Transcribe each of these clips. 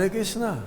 Hare Krishna.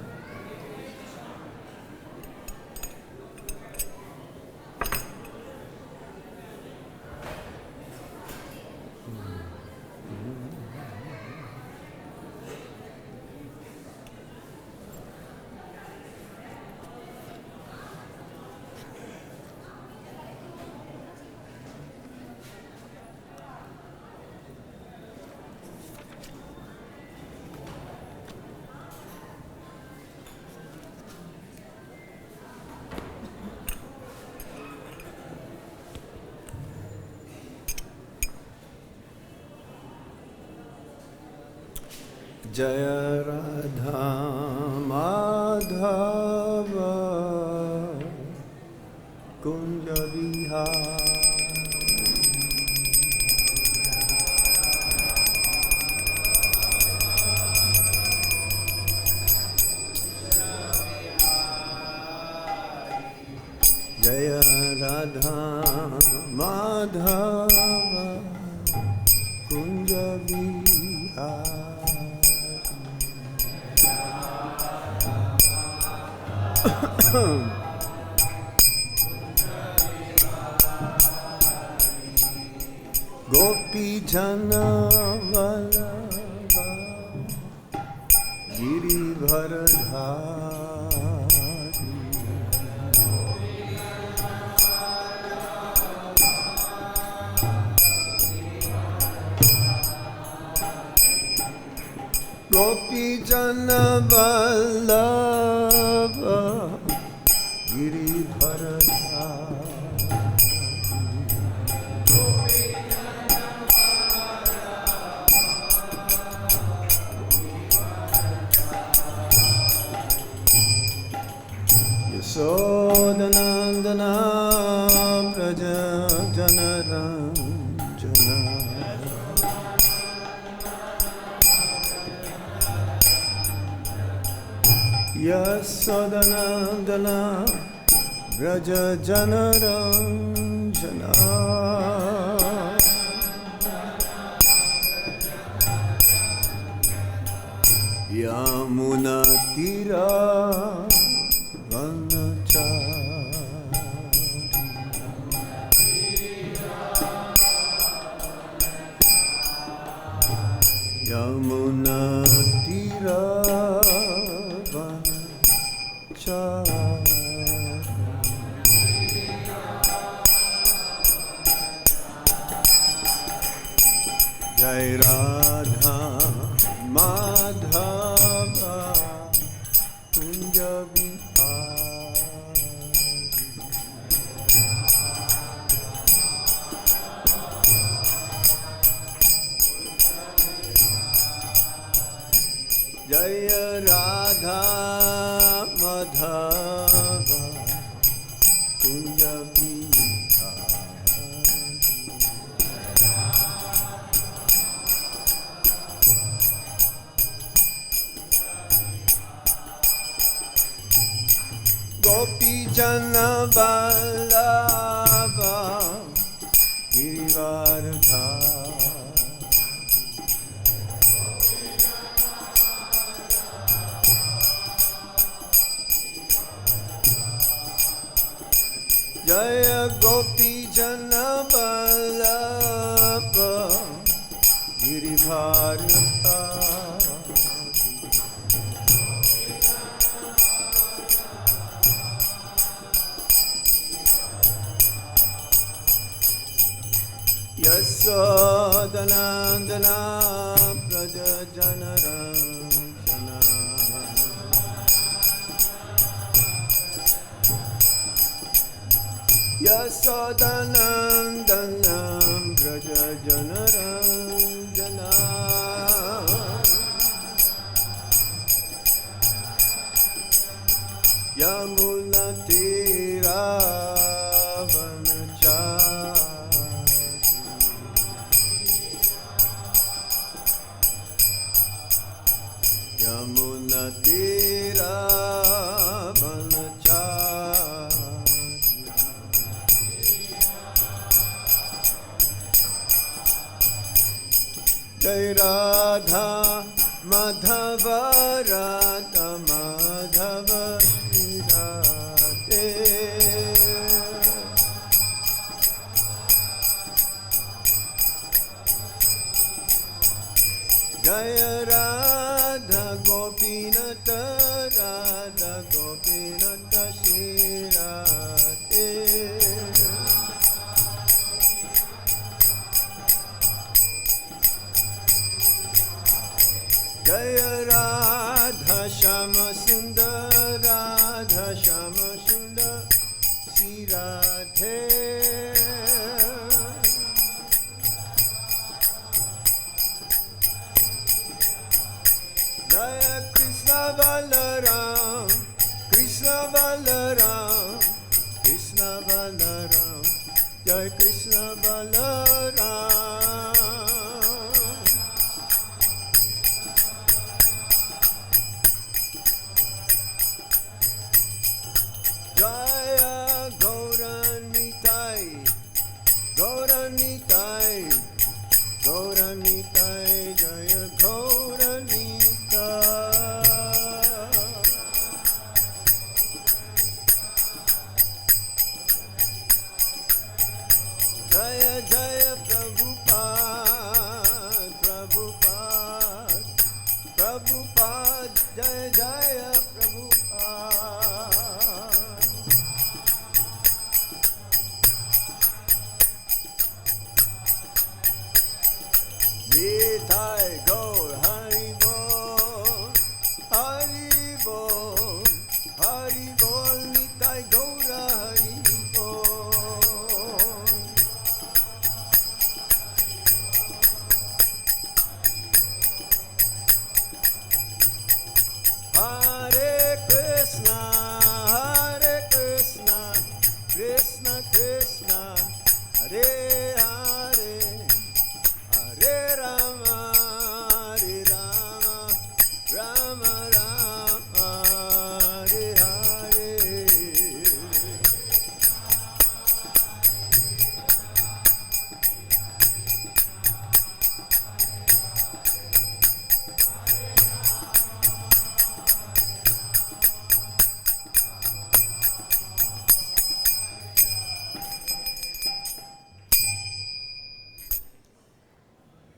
Jaya Radha Madhava Kunja Vihara Jaya Radha Madhava Kunja Vihara Gopi Jana Vallabha Girivardhari Gopi Jana Vallabha Girivardhari Yasodhanandana Praja Janaranjana Yasodhanandana Praja Janaranjana Yamuna Tira Yamuna Tira Jai Radha Madhava Kunja Jaya Radha Madhava Kunja Gopi Jana Vallabha Girivardhari Jaya Gopi Jana Vallabha Girivardhari Yasodhanandana Praja Janaranjana Yasodhanandana Praja Janaranjana Yamuna Tira Yamuna Tira Jai Radha Madhava Radha Shama Sundar Radha Shama Sundar Sri Radhe Jaya Krishna Balaram Krishna Balaram Krishna Balaram Jai Krishna Balaram Jaya Gauranitai Gauranitai Gauranitai Jaya Gauranitai Jaya Jaya Prabhupada Prabhupada Prabhupada Jaya Jaya Prabhupada Nitai Gaur Hari Bol Hari Bol Hari Bol Nitai Gaur Hari Bol Hare Krishna Krishna Krishna Hare Hare Hare Rama Rama Rama Hare Hare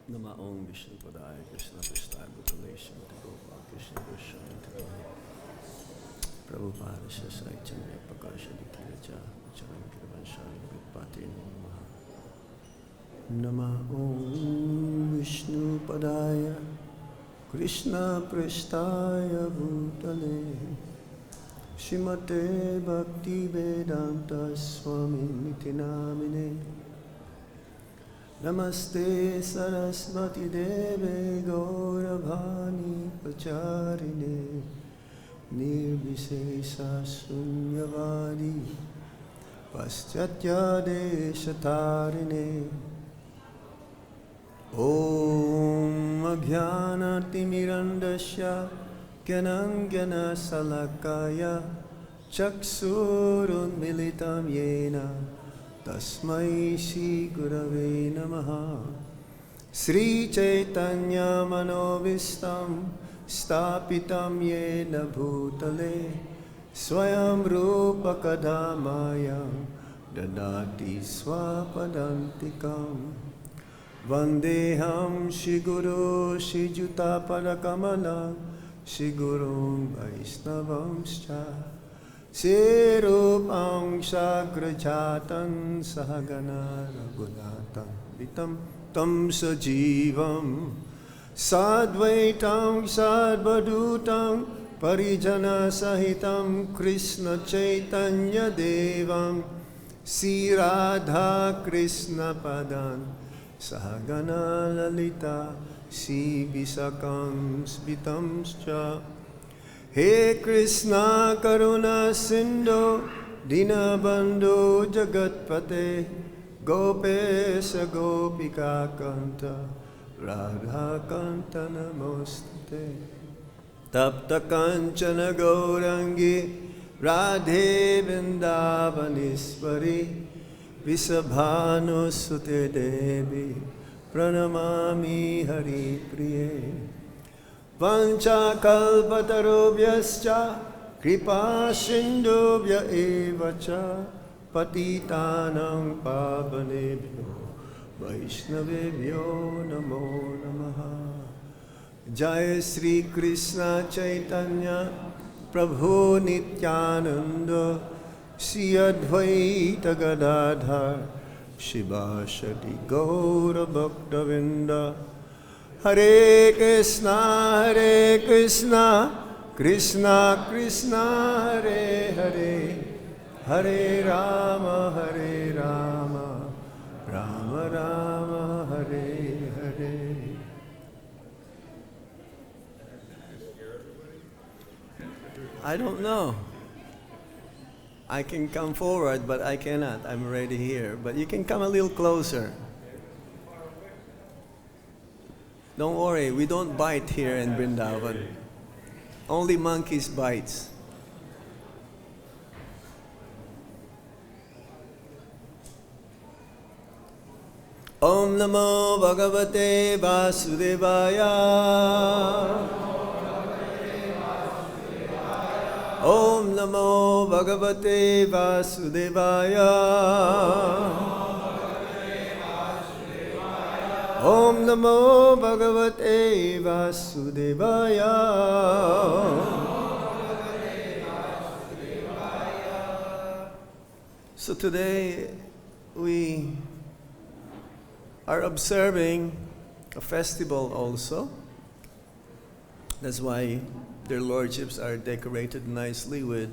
Nama Om Vishnu Padaya Krishna Prasthaya Bhutale Shimati Gopal Krishna Goswami Tadaya Prabhupada Shasai Chandra Prakasha Dikiraja Charan Kirvanshari Vipati Namaha Nama Om Vishnu Padaya Krishna Prasthaya Bhutale Shimate Bhakti Vedanta Swami Niti Namine Namaste Saraswati Deve Gauravani Pacharine Nirvisesa Sunyavadi Paschatya Deshatarine Om Ajnana-timirandasya Gyanam-gyana salakaya Chaksurunmilitam yena Tasmai Shri Gurave Namaha Sri Chaitanya Manovistam Stapitam Yena Bhutale Svairam Rupa Kadamaya Dadati Swapadantikam Vandeham Shri Guru Shri Juta Parakamala Shri Guru Vaisnavamscha Sirupam Sagrajatan Sahagana Raghunatan Vitam Tam Sajivam Sadvaitam Sadvadutam Parijana Sahitam Krishna Chaitanya Devam Sri Radha Krishna Padan Sahagana Lalita Sri Visakam Svitamscha He Krishna Karuna Sindhu Dinabandhu Jagatpate Gopesha Gopika Kanta Radha Kanta Namostate Tapta Kanchana Gaurangi Radhe Vrindavaniswari Visabhanu Sute Devi Pranamami Hari Priye Vancha kalpatarubhyascha kripa sindhubhya evacha patitanam pavanebhyo vaishnavebhyo namo namaha. Jai Sri Krishna Chaitanya Prabhu Nityananda Sri Advaita Gadadhar Shivashati Gaura Bhaktavinda Hare Krishna Krishna Krishna Hare Hare, Hare Rama, Rama Rama, Hare Hare. I don't know. I can come forward, but I cannot. I'm already here. But you can come a little closer. Don't worry, we don't bite here in Vrindavan. Only monkeys bites. Om Namo Bhagavate Vasudevaya. Om Namo Bhagavate Vasudevaya. Om Namo Bhagavate Vasudevaya. So today we are observing a festival also. That's why their lordships are decorated nicely with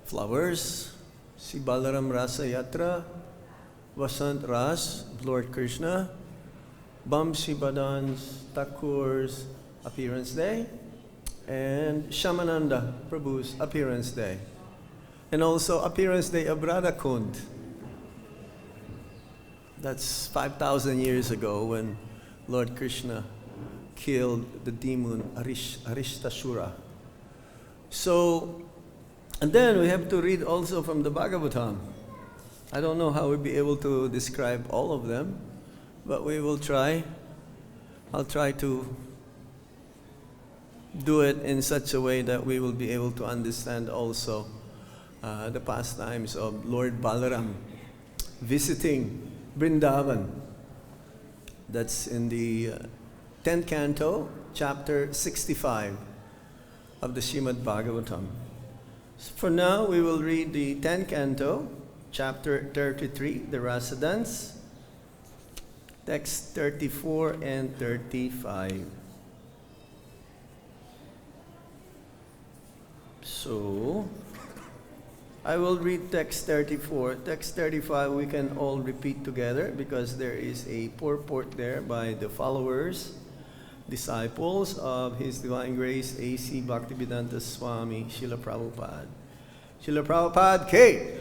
flowers. Si Balarāma Rasa Yatra, Vasant Ras, Lord Krishna, Bamsi Badan's Thakur's appearance day, and Shamananda Prabhu's appearance day, and also appearance day of Radha Kund. That's 5,000 years ago when Lord Krishna killed the demon Arishtashura. So, and then we have to read also from the Bhagavatam. I don't know how we'll be able to describe all of them, but we will try. I'll try to do it in such a way that we will be able to understand also the pastimes of Lord Balarāma visiting Vrindavan. That's in the 10th canto, chapter 65 of the Srimad Bhagavatam. So for now, we will read the 10th canto, chapter 33, the Rasa Dance, text 34 and 35. So, I will read text 34. Text 35 we can all repeat together because there is a purport there by the followers, disciples of His Divine Grace A.C. Bhaktivedanta Swami Srila Prabhupada. Srila Prabhupada K.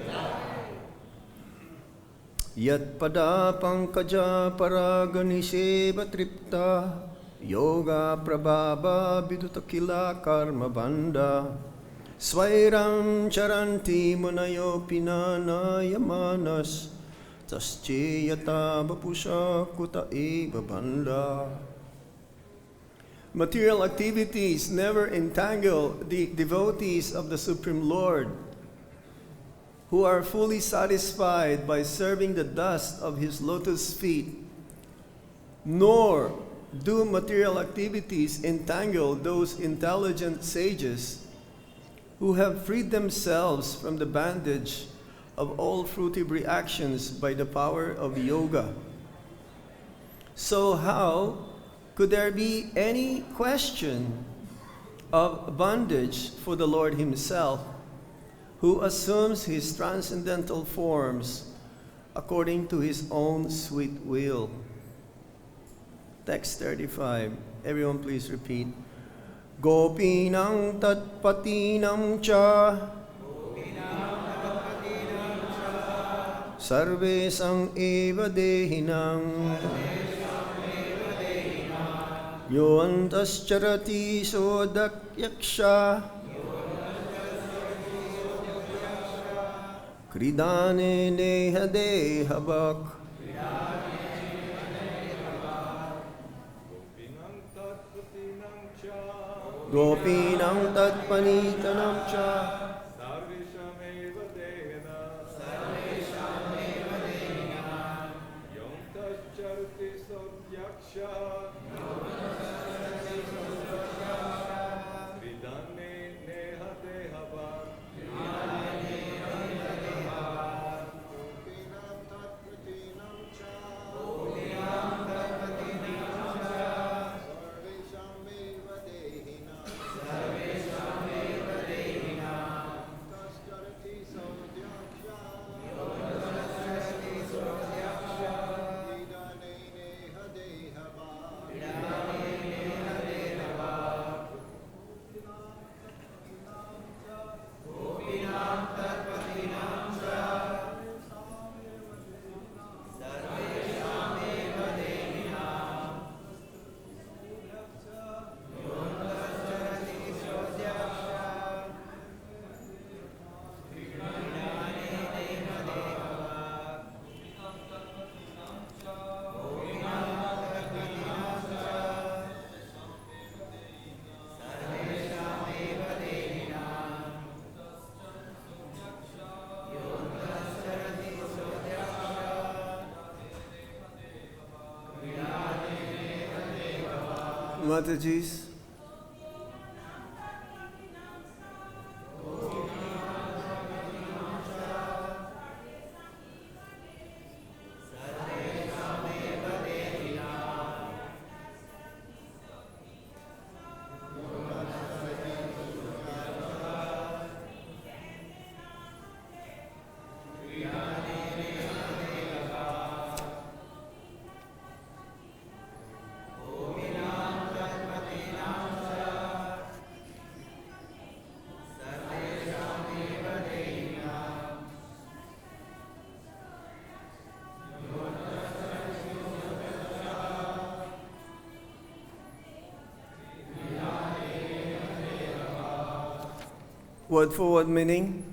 Yat-pāda-paṅkaja-parāga-niṣeva-tṛptā, yoga-prabhāva-vidhutākhila-karma-bandhāḥ, svairam caranti munayo nahyamānās, tasyecchayātta-vapuṣaḥ kuta bandhaḥ. Material activities never entangle the devotees of the Supreme Lord, who are fully satisfied by serving the dust of His lotus feet, nor do material activities entangle those intelligent sages who have freed themselves from the bondage of all fruitive reactions by the power of yoga. So how could there be any question of bondage for the Lord Himself, who assumes His transcendental forms according to His own sweet will? Text 35. Everyone please repeat. Gopinam tatpatinam cha sarvesam eva dehinam yo antascharati sodakyaksha kridane neha dehabak. Gopinam tatpanitanam cha sarveshameva dehena yom tascharati sodyaksha kridane neha dehabak. Mataji's. Word for word meaning?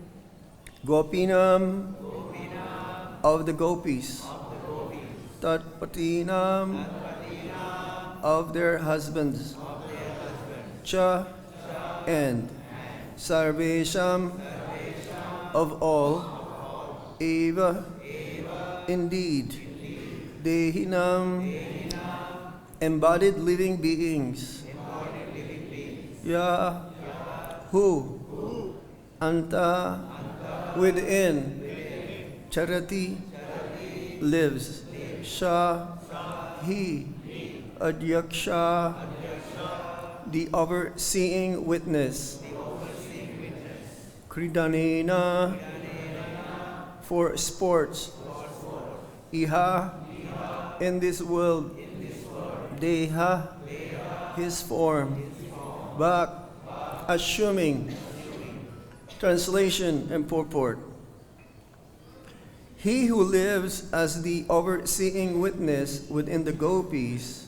Gopinam, of the gopis. Tatpatinam, of their husbands. Cha, and. Sarvesham, of all. Eva, indeed. Dehinam, embodied living beings. Ya, who? Ātta, within. Charati, lives. Sha, he. Adyaksha, the overseeing witness. Kridanena, for sports. Iha, in this world. Deha, his form. Bhak, assuming. Translation and purport. He who lives as the overseeing witness within the gopis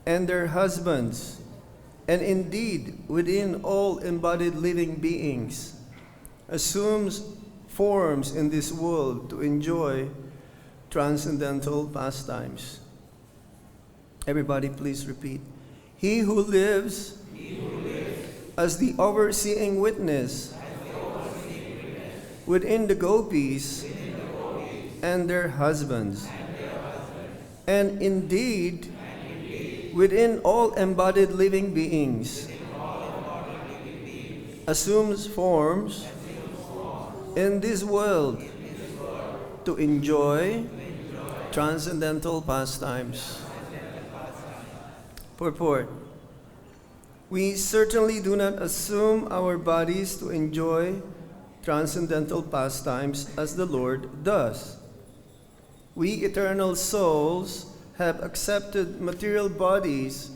and their husbands, and indeed within all embodied living beings, assumes forms in this world to enjoy transcendental pastimes. Everybody please repeat. He who lives as the overseeing witness within the gopis and their husbands, and indeed within all embodied living beings, assumes forms in this world to enjoy transcendental pastimes. Purport. We certainly do not assume our bodies to enjoy transcendental pastimes as the Lord does. We eternal souls have accepted material bodies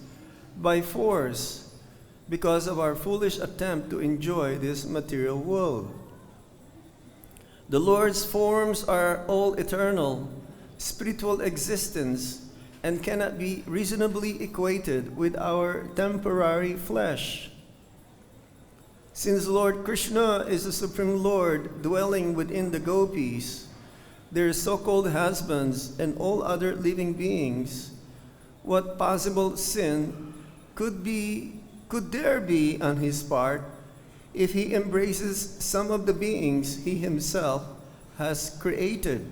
by force because of our foolish attempt to enjoy this material world. The Lord's forms are all eternal, spiritual existence, and cannot be reasonably equated with our temporary flesh. Since Lord Krishna is the Supreme Lord dwelling within the gopis, their so-called husbands, and all other living beings, what possible sin could there be on his part if he embraces some of the beings he himself has created?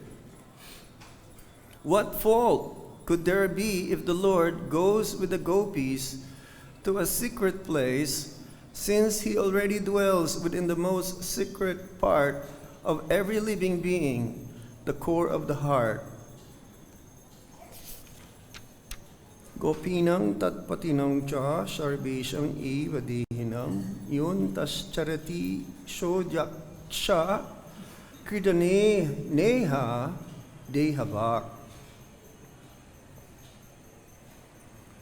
What fault could there be if the Lord goes with the gopis to a secret place, since he already dwells within the most secret part of every living being, the core of the heart? Gopinam tatpatinam cha sarvesham eva dehinam yun tasyecchayātta vapuṣaḥ kridane neha dehavak.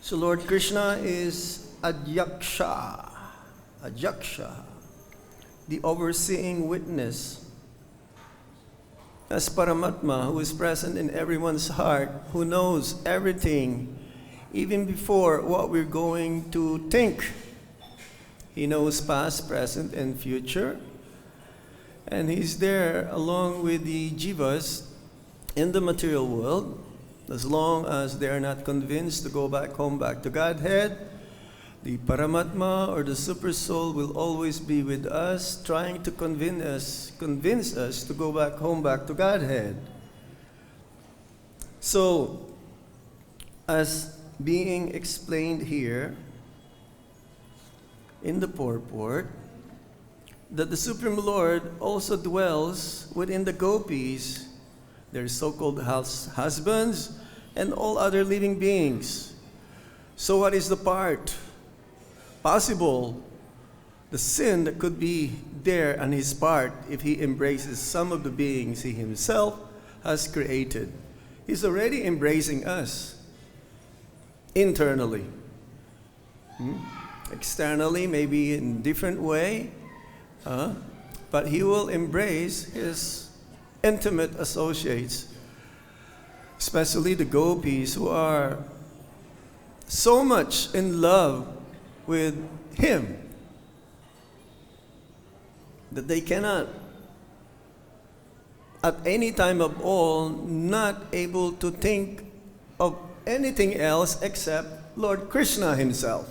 So Lord Krishna is Adyaksha, the overseeing witness. As Paramatma, who is present in everyone's heart, who knows everything, even before what we're going to think. He knows past, present, and future. And He's there along with the jivas in the material world. As long as they are not convinced to go back home, back to Godhead, the Paramatma or the Super Soul will always be with us, trying to convince us to go back home, back to Godhead. So, as being explained here, in the purport that the Supreme Lord also dwells within the gopis, their so-called husbands, and all other living beings. So what is the part possible, the sin that could be there on his part if he embraces some of the beings he himself has created? He's already embracing us internally. Externally, maybe in different way, but he will embrace his intimate associates, especially the gopis who are so much in love with him that they cannot, at any time of all, not able to think of anything else except Lord Krishna himself.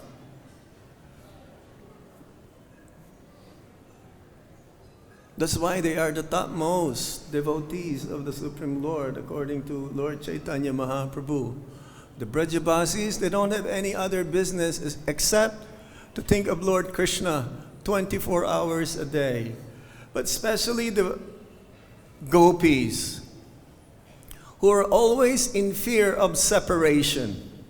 That's why they are the topmost devotees of the Supreme Lord, according to Lord Chaitanya Mahaprabhu. The Brajabasis, they don't have any other business except to think of Lord Krishna 24 hours a day. But especially the gopis, who are always in fear of separation.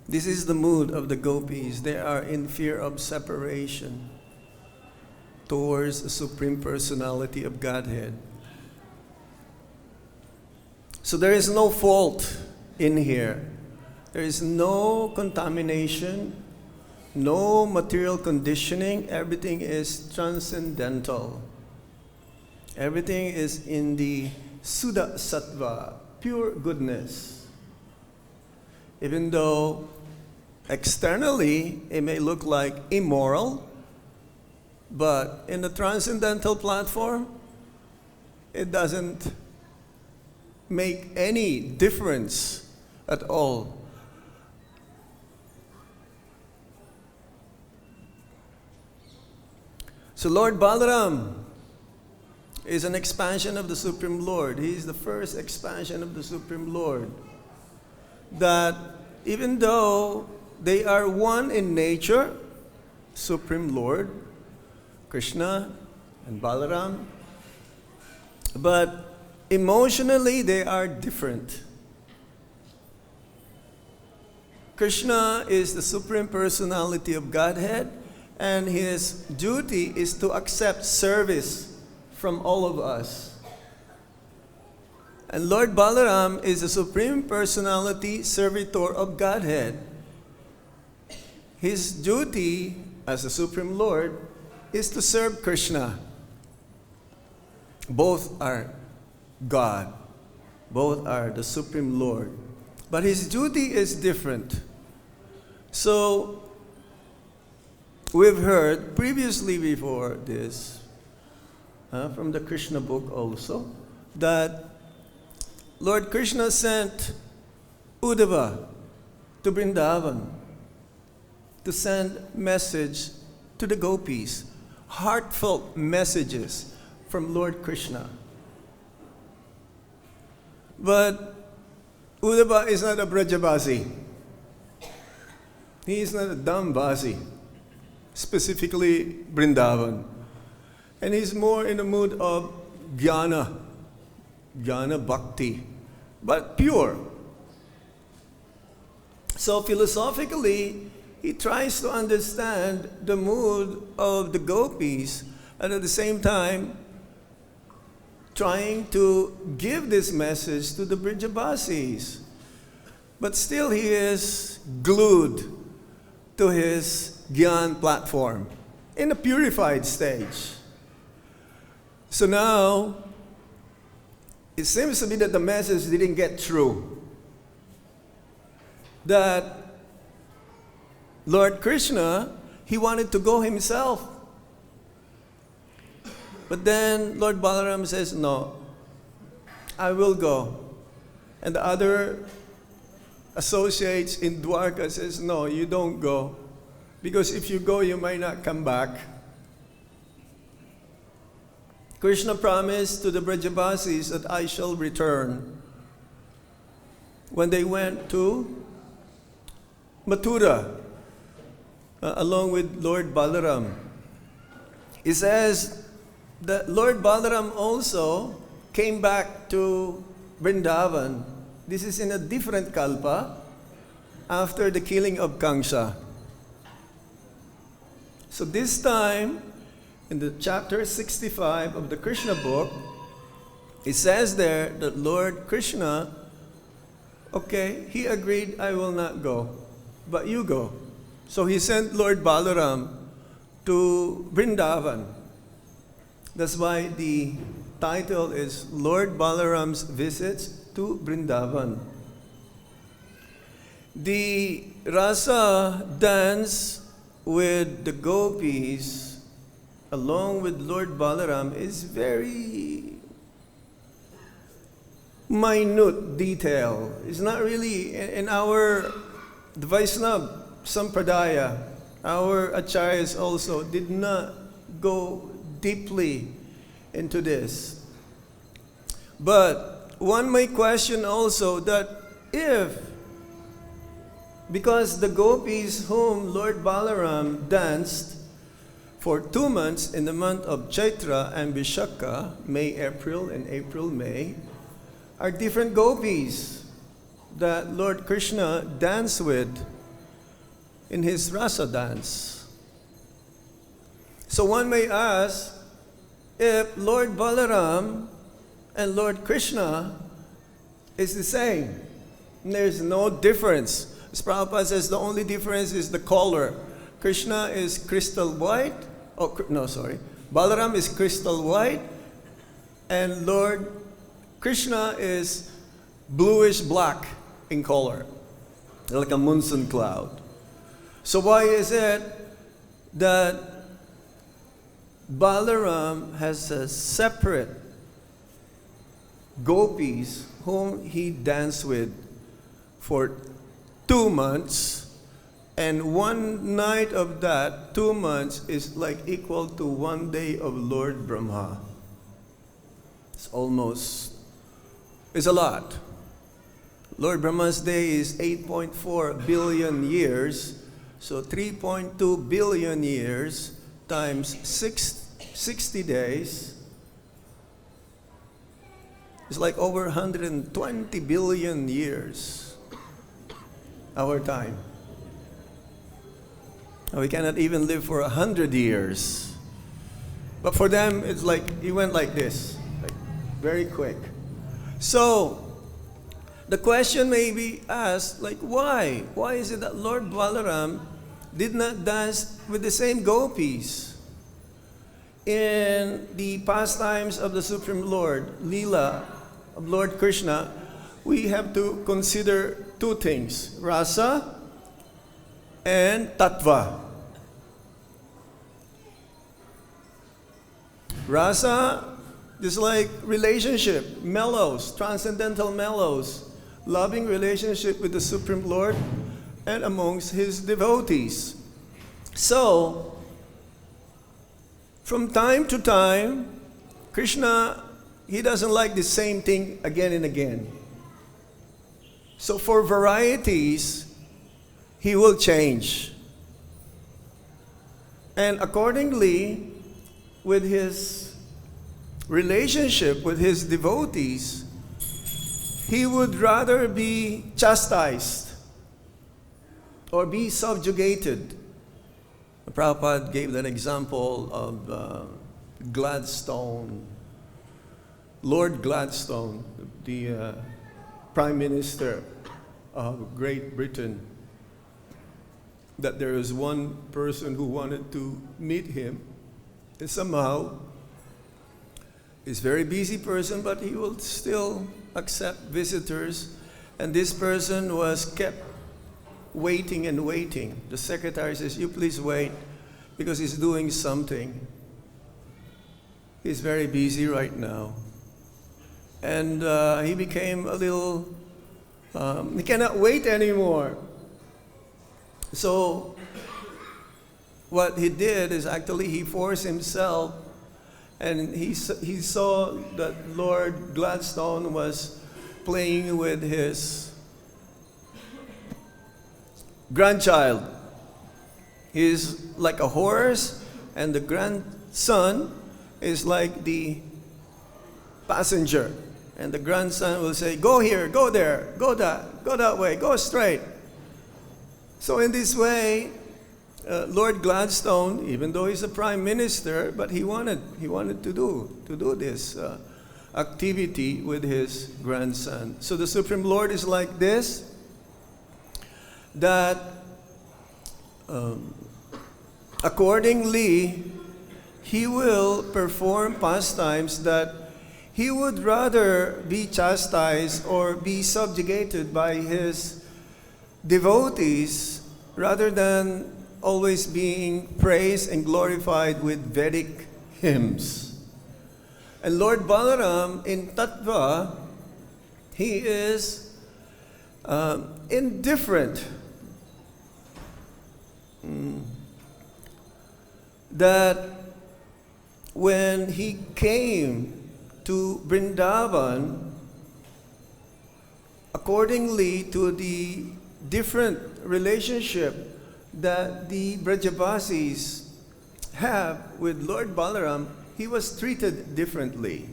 This is the mood of the gopis. They are in fear of separation towards the Supreme Personality of Godhead. So there is no fault in here. There is no contamination, no material conditioning. Everything is transcendental. Everything is in the Suddha Sattva, pure goodness. Even though externally it may look like immoral, but in the transcendental platform, it doesn't make any difference at all. So Lord Balarāma is an expansion of the Supreme Lord. He is the first expansion of the Supreme Lord. That even though they are one in nature, Supreme Lord, Krishna and Balarāma, but emotionally they are different. Krishna is the Supreme Personality of Godhead, and his duty is to accept service from all of us. And Lord Balarāma is the Supreme Personality Servitor of Godhead. His duty as the Supreme Lord is to serve Krishna. Both are God. Both are the Supreme Lord. But his duty is different. So, we've heard previously before this, from the Krishna book also, that Lord Krishna sent Uddhava to Vrindavan to send message to the gopis, heartfelt messages from Lord Krishna. But Uddhava is not a Brajabasi. He is not a Dambasi, specifically Vrindavan. And he's more in the mood of jnana bhakti, but pure. So philosophically, he tries to understand the mood of the gopis, and at the same time, trying to give this message to the Brajabasis. But still he is glued to his Gyan platform in a purified stage. So now, it seems to be that the message didn't get through. That Lord Krishna, he wanted to go himself. But then Lord Balarāma says, no, I will go. And the other associates in Dwarka says, no, you don't go. Because if you go, you might not come back. Krishna promised to the Brajabasis that I shall return. When they went to Mathura, along with Lord Balarāma. It says that Lord Balarāma also came back to Vrindavan. This is in a different kalpa after the killing of Kamsa. So this time, in the chapter 65 of the Krishna book, it says there that Lord Krishna, okay, he agreed, I will not go, but you go. So he sent Lord Balarāma to Vrindavan. That's why the title is Lord Balarāma's Visits to Vrindavan. The rasa dance with the gopis along with Lord Balarāma is very minute detail. It's not really in our Vaishnava Sampradaya. Our acharyas also did not go deeply into this. But one may question also that because the gopis whom Lord Balarāma danced for 2 months in the month of Chaitra and Vishakha, May, April, and April, May, are different gopis that Lord Krishna danced with in his rasa dance. So one may ask if Lord Balarāma and Lord Krishna is the same. There's no difference. As Prabhupada says, the only difference is the color. Krishna is crystal white. Balarāma is crystal white, and Lord Krishna is bluish black in color, like a monsoon cloud. So why is it that Balarāma has a separate gopis whom he danced with for 2 months, and one night of that 2 months is like equal to 1 day of Lord Brahma? It's a lot. Lord Brahma's day is 8.4 billion years. So 3.2 billion years times 60 days is like over 120 billion years, our time. We cannot even live for 100 years. But for them, it's like, it went like this, like very quick. So, the question may be asked, like, why? Why is it that Lord Balarāma did not dance with the same gopis in the pastimes of the Supreme Lord, Leela of Lord Krishna? We have to consider 2 things, rasa and tattva. Rasa is like relationship, mellows, transcendental mellows, loving relationship with the Supreme Lord and amongst his devotees. So, from time to time, Krishna, he doesn't like the same thing again and again. So for varieties, he will change. And accordingly, with his relationship with his devotees, he would rather be chastised or be subjugated. Prabhupada gave that example of Gladstone, Lord Gladstone, the Prime Minister of Great Britain, that there was one person who wanted to meet him, and somehow he's a very busy person, but he will still accept visitors, and this person was kept waiting and waiting. The secretary says, "You please wait, because he's doing something. He's very busy right now." And he became a little, he cannot wait anymore. So what he did is actually he forced himself, and he saw that Lord Gladstone was playing with his grandchild. He's like a horse, and the grandson is like the passenger. And the grandson will say, go here, go there, go that way, go straight. So in this way, Lord Gladstone, even though he's a prime minister, but he wanted to do this activity with his grandson. So the Supreme Lord is like this, that accordingly, he will perform pastimes that he would rather be chastised or be subjugated by his devotees rather than always being praised and glorified with Vedic hymns. And Lord Balarāma in Tattva, he is indifferent. That when he came to Vrindavan, accordingly to the different relationship that the Brajavasis have with Lord Balarāma, he was treated differently.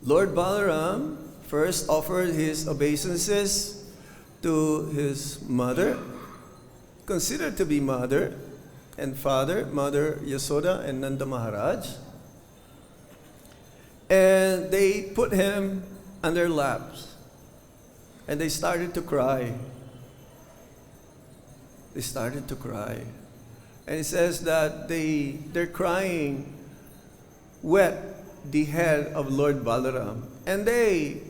Lord Balarāma first offered his obeisances to his mother, considered to be mother and father, Mother Yasoda and Nanda Maharaj. And they put him on their laps. And they started to cry. They started to cry. And it says that their crying wet the head of Lord Balarāma. And they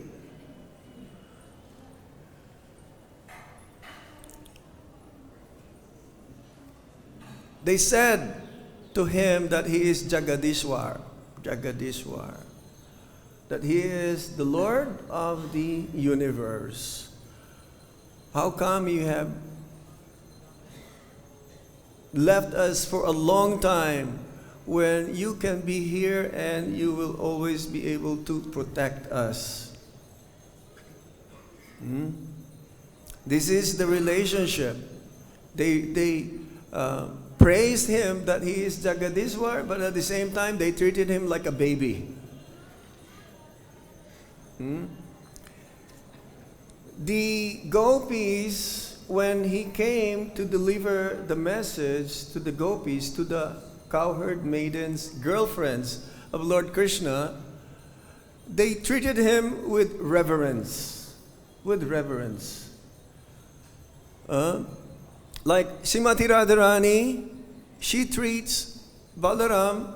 said to him that he is Jagadishwar, that he is the Lord of the universe. How come you have left us for a long time when you can be here and you will always be able to protect us? This is the relationship. They praised him that he is Jagadishwar, but at the same time they treated him like a baby. The gopis, when he came to deliver the message to the gopis, to the cowherd maidens, girlfriends of Lord Krishna, they treated him with reverence. Like Srimati Radharani, she treats Balarāma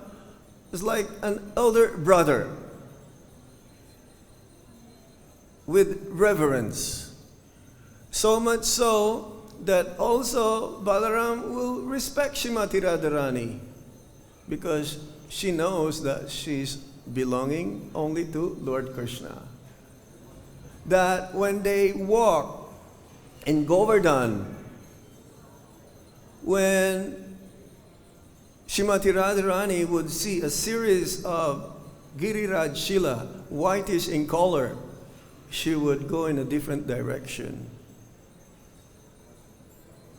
as like an elder brother with reverence. So much so that also Balarāma will respect Srimati Radharani because she knows that she's belonging only to Lord Krishna. That when they walk in Govardhan, when Srimati Radharani would see a series of Giriraj Shila, whitish in color, she would go in a different direction.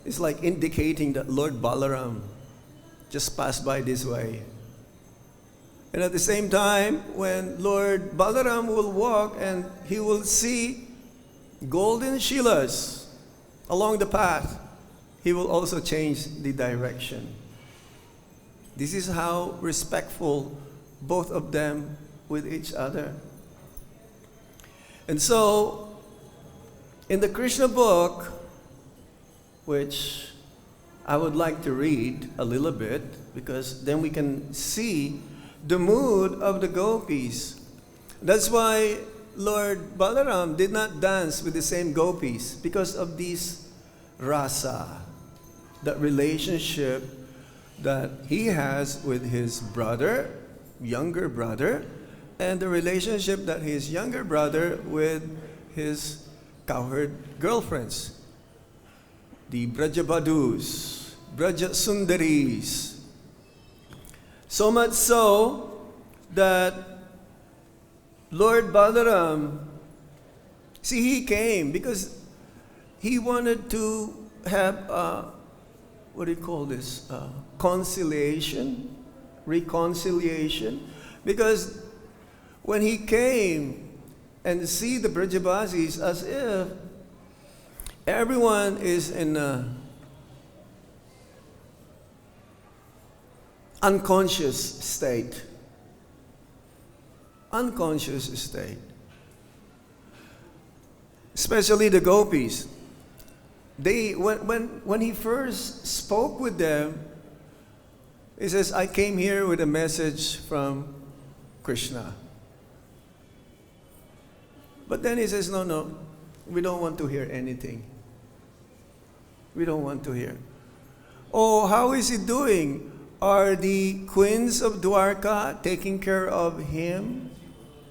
It's like indicating that Lord Balarāma just passed by this way. And at the same time, when Lord Balarāma will walk and he will see golden Shilas along the path, he will also change the direction. This is how respectful both of them with each other. And so, in the Krishna book, which I would like to read a little bit, because then we can see the mood of the gopis. That's why Lord Balarāma did not dance with the same gopis, because of this rasa, that relationship that he has with his brother, younger brother, and the relationship that his younger brother with his cowherd girlfriends, the Brajabadus, Brajasundaris. So much so that Lord Balarāma, see, he came because he wanted to have what do you call this? Conciliation, reconciliation. Because when he came and see the Brajabasis as if everyone is in a unconscious state. Unconscious state. Especially the gopis. They, when he first spoke with them, he says, I came here with a message from Krishna. But then he says, no, we don't want to hear anything. We don't want to hear. Oh, how is he doing? Are the queens of Dwarka taking care of him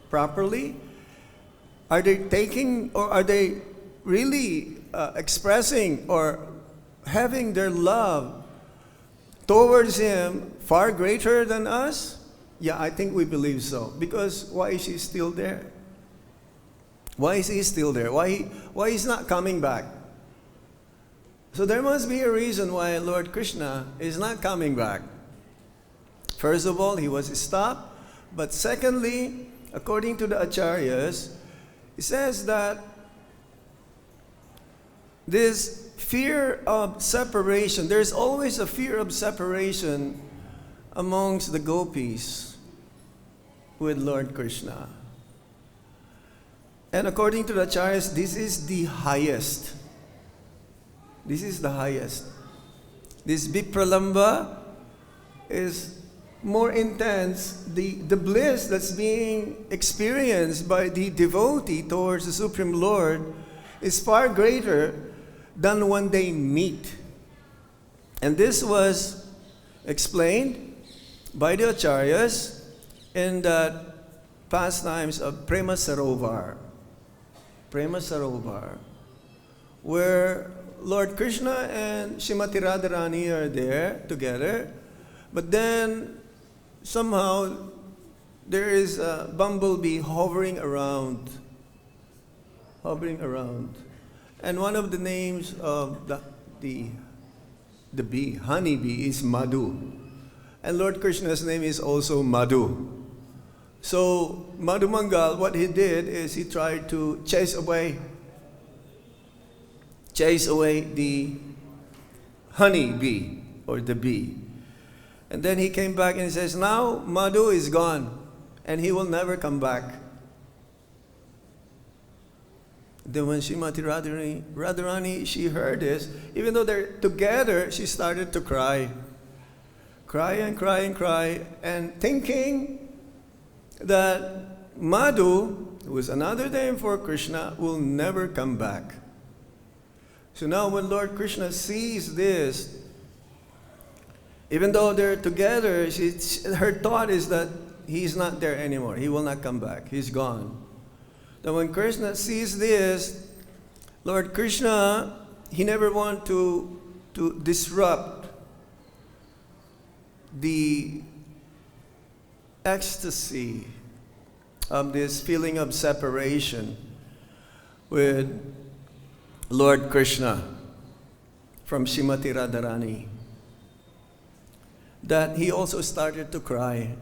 properly? Are they taking, or are they really expressing or having their love towards him far greater than us? Yeah, I think we believe so. Because why is he still there? Why is he still there? Why he's not coming back? So there must be a reason why Lord Krishna is not coming back. First of all, he was stopped. But secondly, according to the acharyas, it says that this fear of separation, there's always a fear of separation amongst the gopis with Lord Krishna. And according to the acharyas, this is the highest. This is the highest. This vipralamba is more intense. The bliss that's being experienced by the devotee towards the Supreme Lord is far greater than when they meet. And this was explained by the acharyas in the pastimes of Prema Sarovar. Prema Sarovar, where Lord Krishna and Srimati Radharani are there together, but then somehow there is a bumblebee hovering around. And one of the names of the bee, honeybee, is Madhu. And Lord Krishna's name is also Madhu. So Madhu Mangal, what he did is he tried to chase away the honeybee or the bee. And then he came back and he says, now Madhu is gone and he will never come back. Then when Srimati Radharani, she heard this, even though they're together, she started to cry. Cry and cry and cry, and thinking that Madhu, who is another name for Krishna, will never come back. So now when Lord Krishna sees this, even though they're together, her thought is that he's not there anymore. He will not come back. He's gone. Then when Krishna sees this, Lord Krishna, he never wanted to disrupt the ecstasy of this feeling of separation with Lord Krishna from Srimati Radharani, that he also started to cry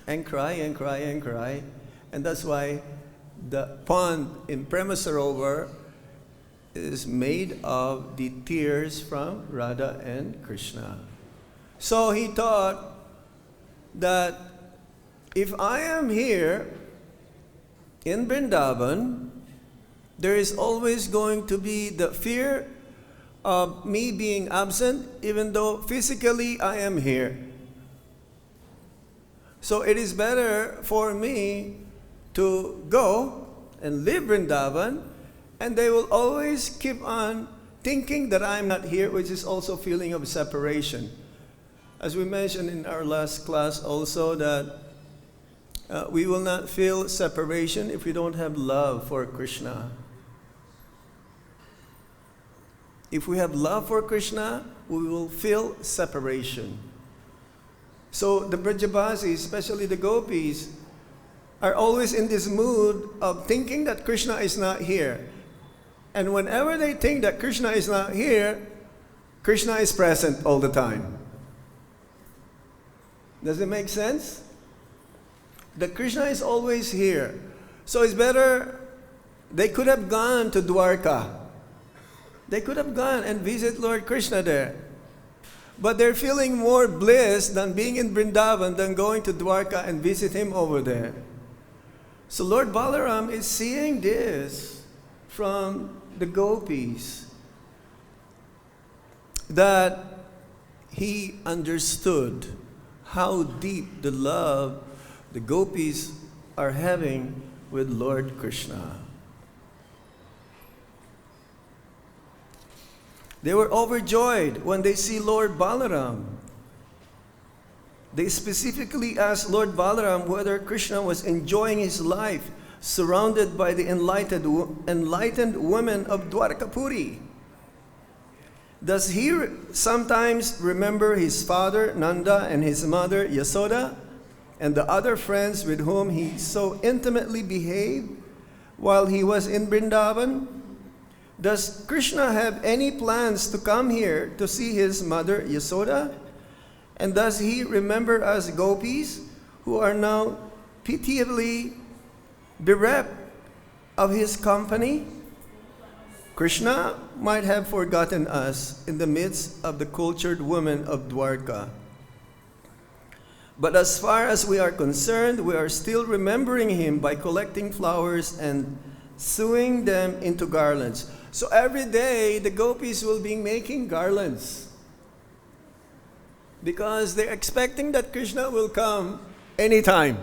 and cry and cry and cry. And that's why the pond in Prema Sarovar is made of the tears from Radha and Krishna. So he thought that if I am here in Vrindavan, there is always going to be the fear of me being absent, even though physically I am here. So it is better for me to go and live Vrindavan, and they will always keep on thinking that I'm not here, which is also feeling of separation. As we mentioned in our last class also, that we will not feel separation if we don't have love for Krishna. If we have love for Krishna, we will feel separation. So the Brajabasis, especially the gopis, are always in this mood of thinking that Krishna is not here. And whenever they think that Krishna is not here, Krishna is present all the time. Does it make sense? That Krishna is always here. So it's better, they could have gone to Dwarka. They could have gone and visit Lord Krishna there. But they're feeling more bliss than being in Vrindavan than going to Dwarka and visit him over there. So Lord Balarāma is seeing this from the gopis, that he understood how deep the love the gopis are having with Lord Krishna. They were overjoyed when they see Lord Balarāma. They specifically asked Lord Balarāma whether Krishna was enjoying his life surrounded by the enlightened women of Dwarkapuri. Does he sometimes remember his father Nanda and his mother Yasoda and the other friends with whom he so intimately behaved while he was in Vrindavan? Does Krishna have any plans to come here to see his mother Yasoda? And does he remember us gopis who are now pitiably bereft of his company? Krishna might have forgotten us in the midst of the cultured women of Dwarka. But as far as we are concerned, we are still remembering him by collecting flowers and sewing them into garlands. So every day, the gopis will be making garlands, because they're expecting that Krishna will come anytime.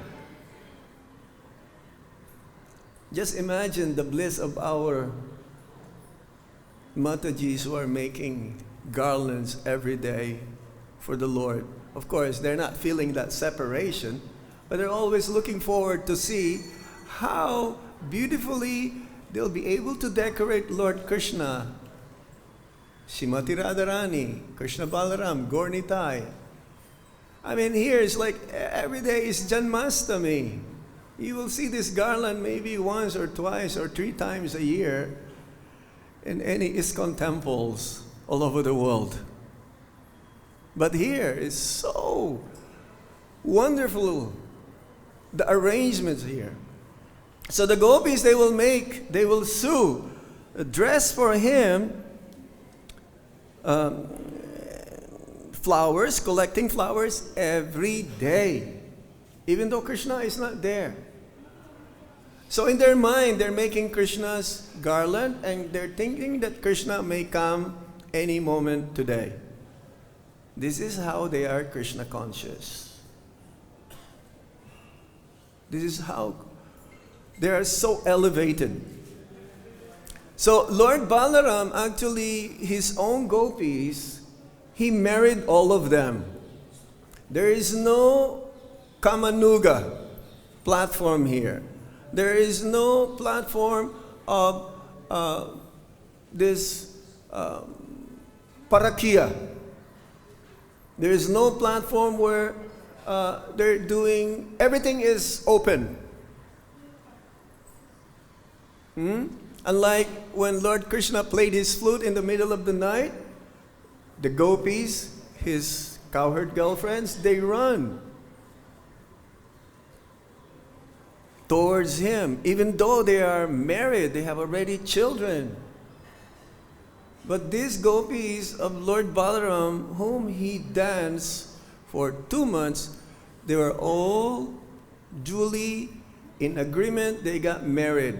Just imagine the bliss of our Matajis who are making garlands every day for the Lord. Of course, they're not feeling that separation, but they're always looking forward to see how beautifully they'll be able to decorate Lord Krishna. Shrimati Radharani, Krishna Balarāma, Gaura-Nitai. I mean, here it's like every day is Janmastami. You will see this garland maybe once or twice or 3 times a year in any ISKCON temples all over the world. But here is so wonderful, the arrangements here. So the gopis, they will sew a dress for him, flowers, collecting flowers every day, even though Krishna is not there. So in their mind, they're making Krishna's garland, and they're thinking that Krishna may come any moment today. This is how they are Krishna conscious. This is how they are so elevated. So Lord Balarāma, actually, his own gopis, he married all of them. There is no Kamanuga platform here. There is no platform of this parakiya. There is no platform where they're doing, everything is open. Unlike when Lord Krishna played his flute in the middle of the night, the gopis, his cowherd girlfriends, they run towards him, even though they are married, they have already children. But these gopis of Lord Balarāma, whom he danced for 2 months, they were all duly in agreement. They got married,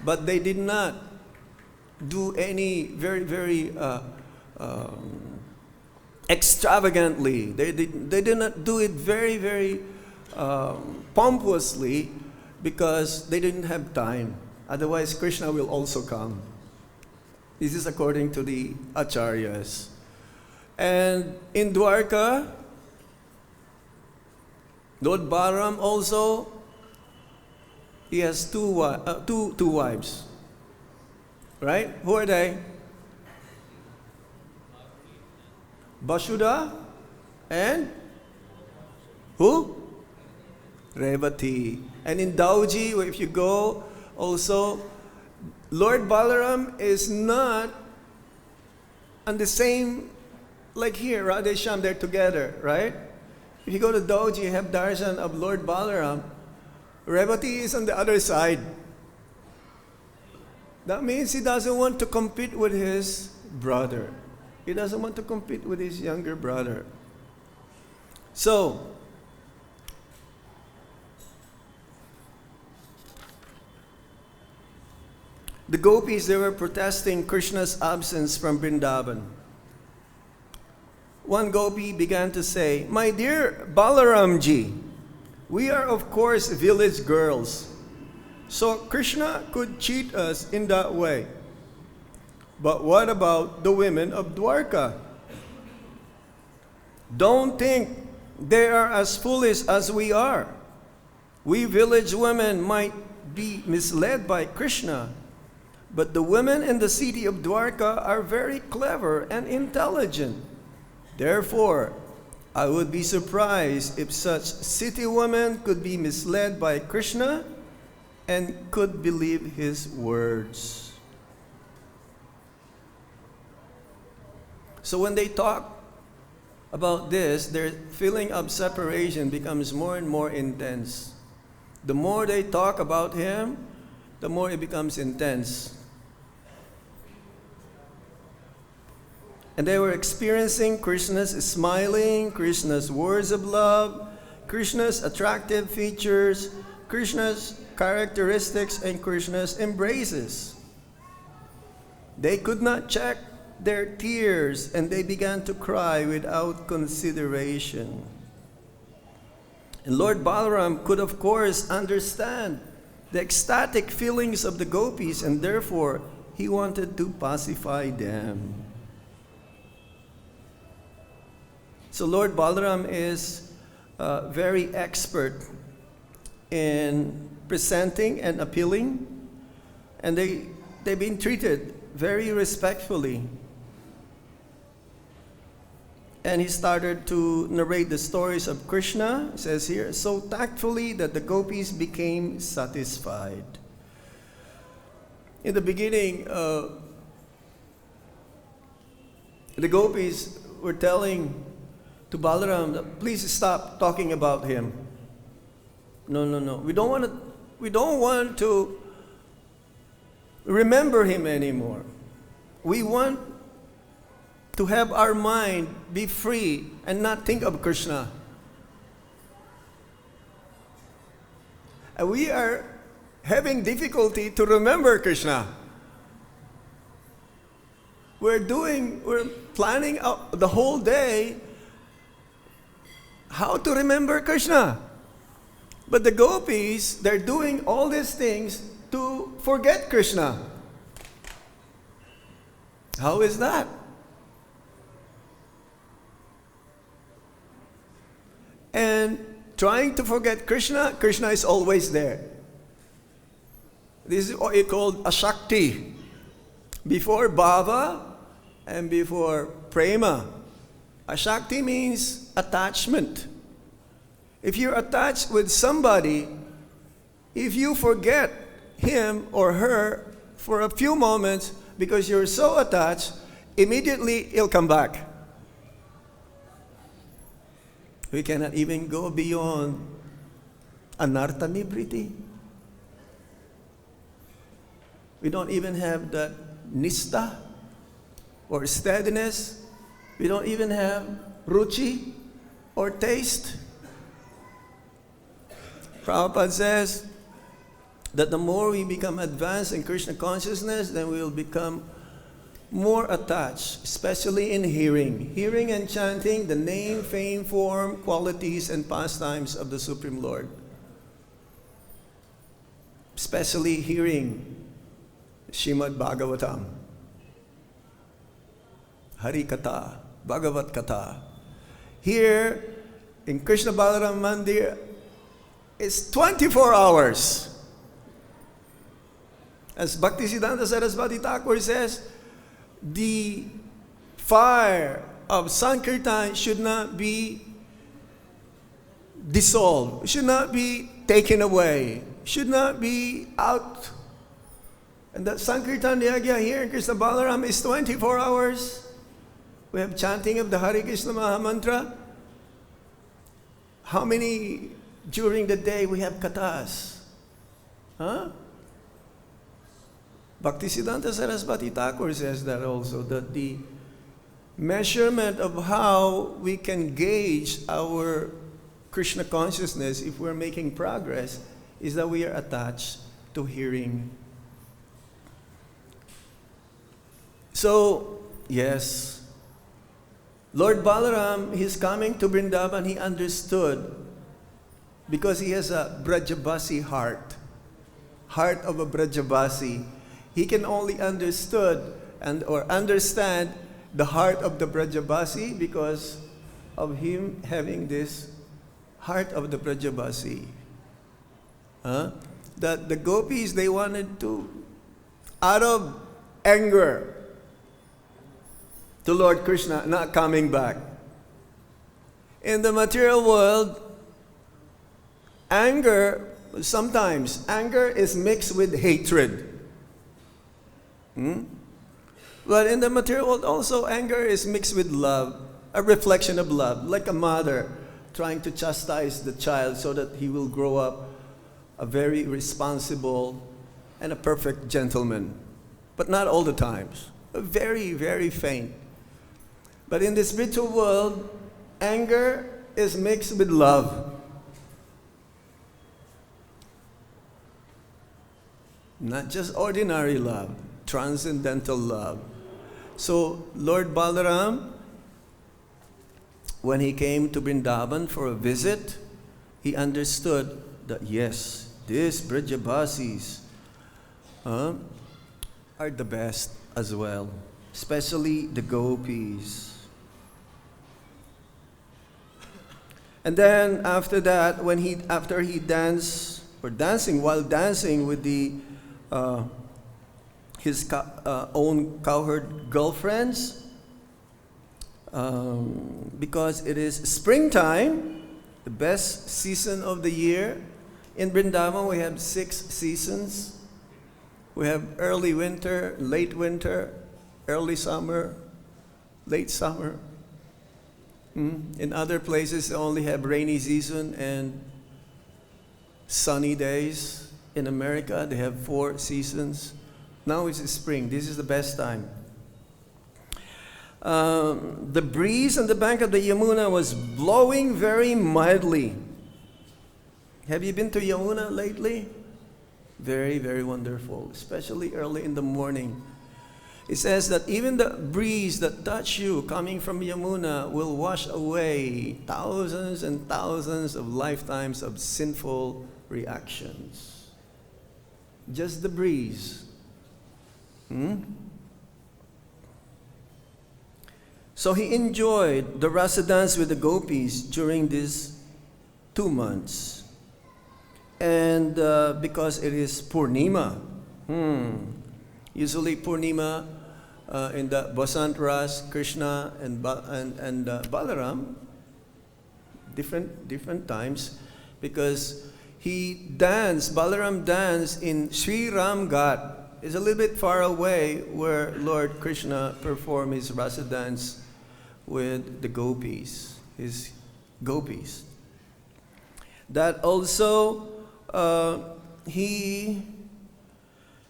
but they did not do any very extravagantly. They did not do it very pompously, because they didn't have time. Otherwise, Krishna will also come. This is according to the acharyas. And in Dwarka, Lord Balarāma also, he has two wives. Right? Who are they? Vasudha and who? Revati. And in Dauji, if you go also, Lord Balarāma is not on the same, like here, Radhesham, they're together, right? If you go to Doji, you have darshan of Lord Balarāma. Revati is on the other side. That means he doesn't want to compete with his brother. He doesn't want to compete with his younger brother. So, the gopis, they were protesting Krishna's absence from Vrindavan. One gopi began to say, "My dear Balaramji, we are of course village girls, so Krishna could cheat us in that way. But what about the women of Dwarka? Don't think they are as foolish as we are. We village women might be misled by Krishna, but the women in the city of Dwarka are very clever and intelligent. Therefore, I would be surprised if such city women could be misled by Krishna and could believe his words." So when they talk about this, their feeling of separation becomes more and more intense. The more they talk about him, the more it becomes intense. And they were experiencing Krishna's smiling, Krishna's words of love, Krishna's attractive features, Krishna's characteristics, and Krishna's embraces. They could not check their tears, and they began to cry without consideration. And Lord Balaram could, of course, understand the ecstatic feelings of the gopis, and therefore he wanted to pacify them. So Lord Balaram is very expert in presenting and appealing, and they've been treated very respectfully. And he started to narrate the stories of Krishna, it says here, so tactfully that the gopis became satisfied. In the beginning, the gopis were telling to Balaram, "Please stop talking about him. No. We don't want to remember him anymore. We want to have our mind be free and not think of Krishna. And we are having difficulty to remember Krishna. We're planning out the whole day how to remember Krishna. But the gopis, they're doing all these things to forget Krishna. How is that? And trying to forget Krishna, Krishna is always there. This is what you call a Shakti. Before Bhava and before Prema. A Shakti means attachment. If you're attached with somebody, if you forget him or her for a few moments because you're so attached, immediately he'll come back. We cannot even go beyond anartha nibriti. We don't even have that nistha or steadiness. We don't even have ruchi or taste. Prabhupada says that the more we become advanced in Krishna consciousness, then we will become more attached, especially in hearing. Hearing and chanting the name, fame, form, qualities, and pastimes of the Supreme Lord. Especially hearing Srimad Bhagavatam, Hari Katha, Bhagavad Katha. Here in Krishna Balaram Mandir, it's 24 hours. As Bhaktisiddhanta Saraswati Thakur says, the fire of Sankirtan should not be dissolved, should not be taken away, should not be out. And that Sankirtan Yagya here in Krishna Balaram is 24 hours. We have chanting of the Hare Krishna Maha Mantra. How many during the day we have katas? Huh? Bhaktisiddhanta Saraswati Thakur says that also, that the measurement of how we can gauge our Krishna consciousness, if we're making progress, is that we are attached to hearing. So, yes, Lord Balarāma, he's coming to Vrindavan, he understood, because he has a Brajabasi heart of a Brajabasi. He can only understand the heart of the Brajabasi because of him having this heart of the Brajabasi. That the gopis, they wanted to, out of anger to Lord Krishna not coming back. In the material world, sometimes anger is mixed with hatred. But in the material world also, anger is mixed with love, a reflection of love, like a mother trying to chastise the child so that he will grow up a very responsible and a perfect gentleman. But not all the times. Very, very faint. But in the spiritual world, anger is mixed with love. Not just ordinary love, transcendental love. So Lord Balarāma, when he came to Vrindavan for a visit, he understood that yes, these Brajabasis are the best as well, especially the gopis. And then after that, after he danced, or while dancing with his own cowherd girlfriends, because it is springtime, the best season of the year. In Vrindavan, we have 6 seasons. We have early winter, late winter, early summer, late summer. In other places, they only have rainy season and sunny days. In America, they have 4 seasons. Now it's spring. This is the best time. The breeze on the bank of the Yamuna was blowing very mildly. Have you been to Yamuna lately? Very, very wonderful, especially early in the morning. It says that even the breeze that touch you coming from Yamuna will wash away thousands and thousands of lifetimes of sinful reactions. Just the breeze. So he enjoyed the rasa dance with the gopis during these 2 months. And because it is Purnima, usually Purnima in the Basant Ras, Krishna and Balarāma, different times, because Balarāma danced in Svairaṁ Ghat. It's a little bit far away where Lord Krishna performed his rasa dance with the gopis, his gopis. That also,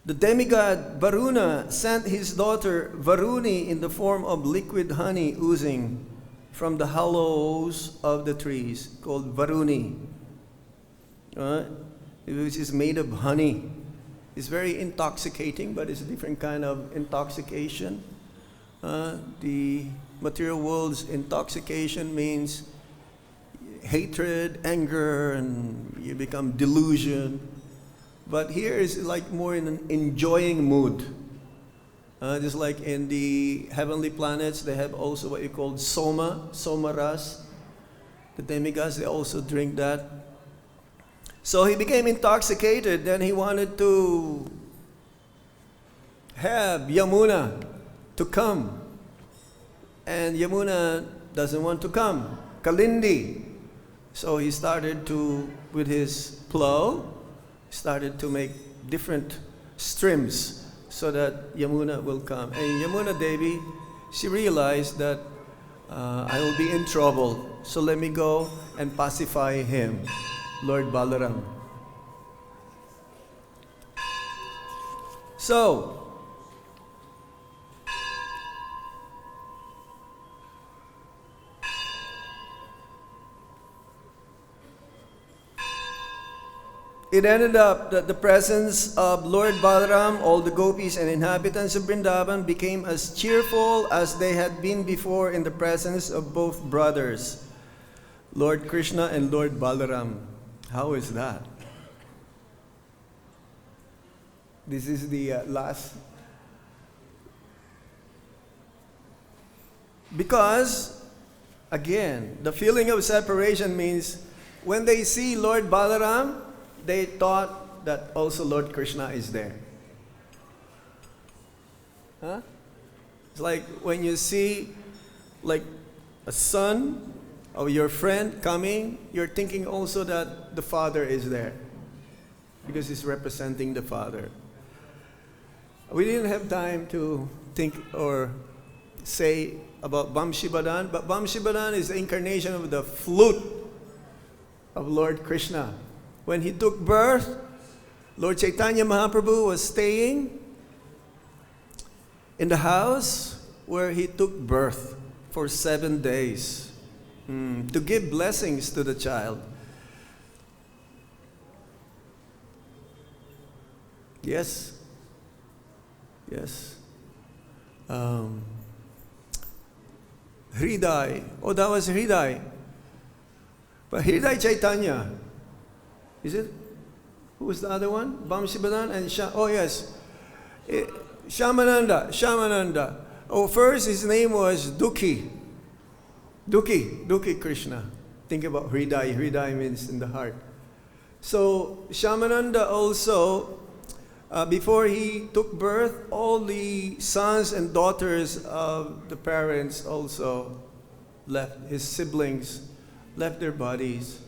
the demigod Varuna sent his daughter Varuni in the form of liquid honey oozing from the hollows of the trees, called Varuni, which is made of honey. It's very intoxicating, but it's a different kind of intoxication. The material world's intoxication means hatred, anger, and you become delusion. But here is like more in an enjoying mood. Just like in the heavenly planets, they have also what you call soma ras. The demigods, they also drink that. So he became intoxicated, then he wanted to have Yamuna to come. And Yamuna doesn't want to come. Kalindi. So he started with his plow, started to make different streams so that Yamuna will come. And Yamuna Devi, she realized that I will be in trouble. So let me go and pacify him, Lord Balarāma. So, it ended up that the presence of Lord Balarāma, all the gopis and inhabitants of Vrindavan became as cheerful as they had been before in the presence of both brothers, Lord Krishna and Lord Balarāma. How is that? This is the last. Because, again, the feeling of separation means when they see Lord Balarāma, they thought that also Lord Krishna is there. Huh? It's like when you see like a son of your friend coming, you're thinking also that the father is there because he's representing the father. We didn't have time to think or say about Vamshibadan, but Vamshibadan is the incarnation of the flute of Lord Krishna. When he took birth, Lord Chaitanya Mahaprabhu was staying in the house where he took birth for 7 days to give blessings to the child. Yes. Yes. Hriday. Oh, that was Hriday. But Hriday Chaitanya. Is it? Who was the other one? Vamshibadan and oh yes. Shamananda. Oh, first his name was Dukhi Krishna. Think about Hriday. Hriday means in the heart. So Shamananda also, before he took birth, all the sons and daughters of the parents also left, his siblings left their bodies.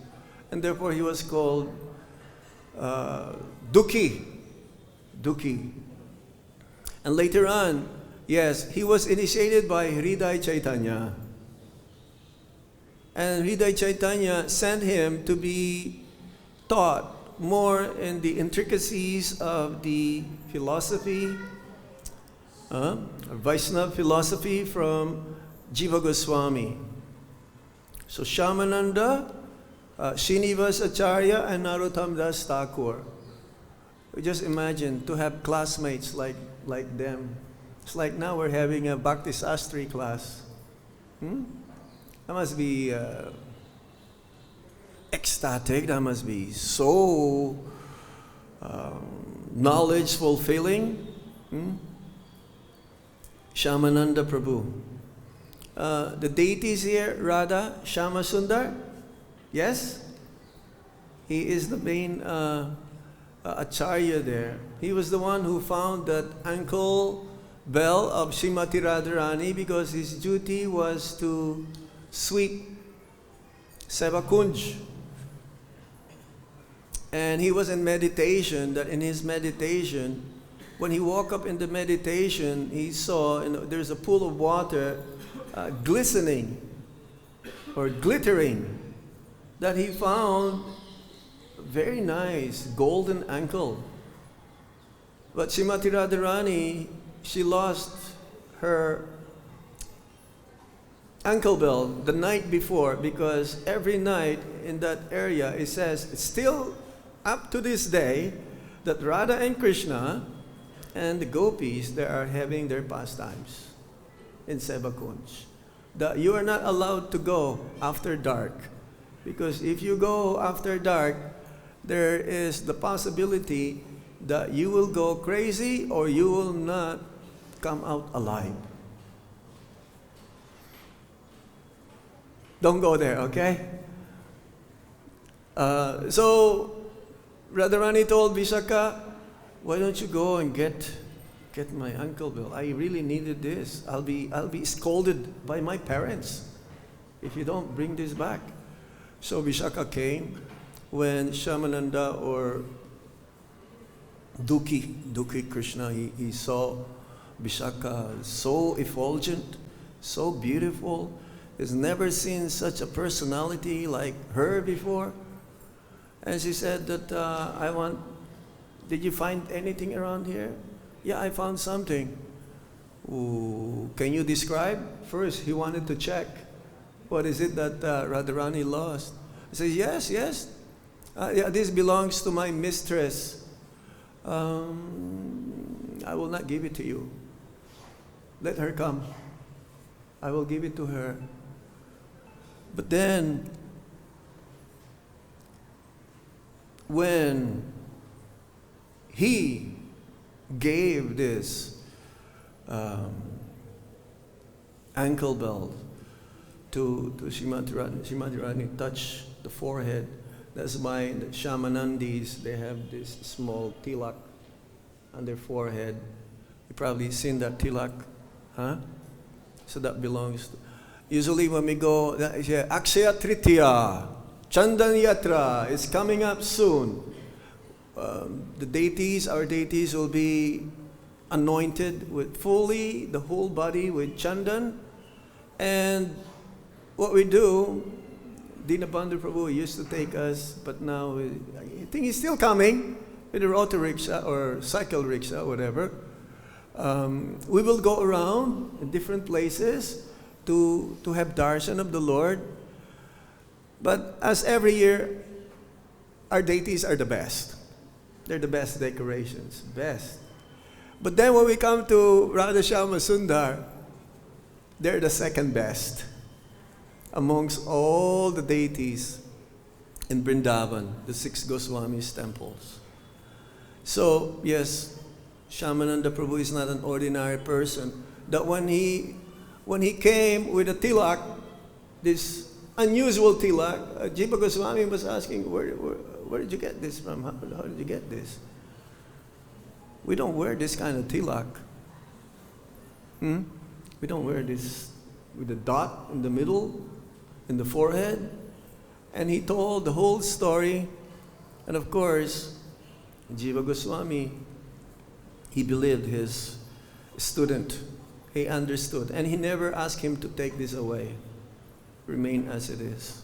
And therefore he was called Dukhi. And later on, yes, he was initiated by Hriday Chaitanya. And Hriday Chaitanya sent him to be taught more in the intricacies of the philosophy, Vaishnava philosophy from Jiva Goswami. So Shamananda, Srinivas Acharya and Narottam Das Thakur. Just imagine to have classmates like them. It's like now we're having a Bhakti Sastri class. That must be ecstatic. That must be so knowledge fulfilling. Shamananda Prabhu. The deities here, Radha, Shama Sundar. Yes? He is the main Acharya there. He was the one who found that ankle bell of Srimati Radharani because his duty was to sweep Sevakunj. And he was in meditation, that in his meditation, when he woke up in the meditation, he saw there's a pool of water glistening or glittering, that he found very nice golden ankle. But Srimati Radharani, she lost her ankle bell the night before, because every night in that area, it says, still up to this day, that Radha and Krishna and the gopis, they are having their pastimes in Sevakunj. That you are not allowed to go after dark, because if you go after dark, there is the possibility that you will go crazy or you will not come out alive. Don't go there, okay? So Radharani told Vishaka, why don't you go and get my ankle bill? I really needed this. I'll be scolded by my parents if you don't bring this back. So Vishaka came. When Shamananda or Dukhi Krishna, he saw Vishaka so effulgent, so beautiful. He's never seen such a personality like her before. And she said that, did you find anything around here? Yeah, I found something. Ooh, can you describe? First, he wanted to check. What is it that Radharani lost? He says, yes. Yeah, this belongs to my mistress. I will not give it to you. Let her come. I will give it to her. But then, when he gave this ankle belt to Srimati Radharani, touch the forehead. That's why the Shamanandis, they have this small tilak on their forehead. You probably seen that tilak, huh? So that belongs to, usually when we go, Akshaya Tritiya, Chandan Yatra is coming up soon. The deities, our deities, will be anointed with fully the whole body with chandan. And what we do, Dinabandhu Prabhu used to take us, but now I think he's still coming with a auto rickshaw or cycle rickshaw, whatever. We will go around in different places to have darshan of the Lord. But as every year, our deities are the best. They're the best decorations, best. But then when we come to Radha Shyama Sundar, they're the second best amongst all the deities in Vrindavan, the 6 Goswamis temples. So, yes, Shyamananda Prabhu is not an ordinary person. That when he came with a tilak, this unusual tilak, Jiva Goswami was asking, where did you get this from? How did you get this? We don't wear this kind of tilak. We don't wear this with a dot in the middle, in the forehead. And he told the whole story. And of course, Jiva Goswami, he believed his student. He understood. And he never asked him to take this away. Remain as it is.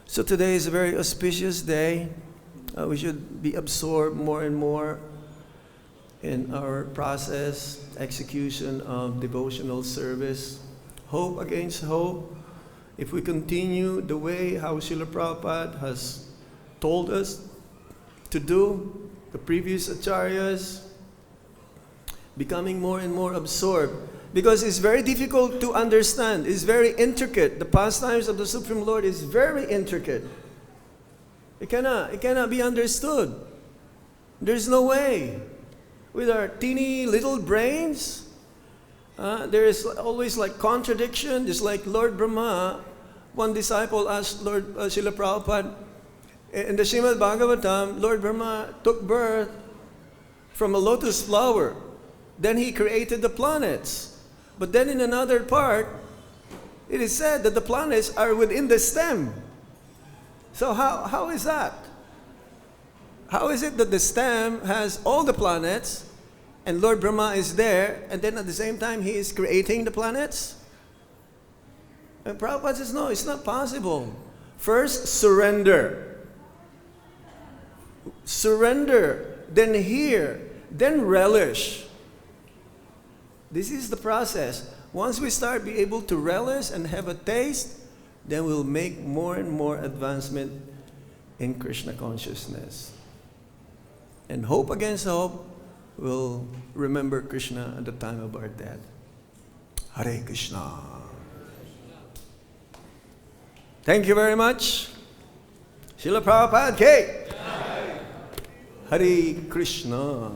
So today is a very auspicious day. We should be absorbed more and more in our process, execution of devotional service. Hope against hope. If we continue the way how Srila Prabhupada has told us to do, the previous acharyas, becoming more and more absorbed. Because it's very difficult to understand. It's very intricate. The pastimes of the Supreme Lord is very intricate. It cannot be understood. There's no way. With our teeny little brains, there is always like contradiction. Just like Lord Brahma, one disciple asked Lord Srila Prabhupada, in the Srimad Bhagavatam, Lord Brahma took birth from a lotus flower. Then he created the planets. But then in another part, it is said that the planets are within the stem. So how is that? How is it that the stem has all the planets and Lord Brahma is there, and then at the same time he is creating the planets? And Prabhupada says, no, it's not possible. First, surrender. Surrender, then hear, then relish. This is the process. Once we start be able to relish and have a taste, then we'll make more and more advancement in Krishna consciousness. And hope against hope, we'll remember Krishna at the time of our death. Hare Krishna. Thank you very much. Srila Prabhupada Ki. Hare Krishna.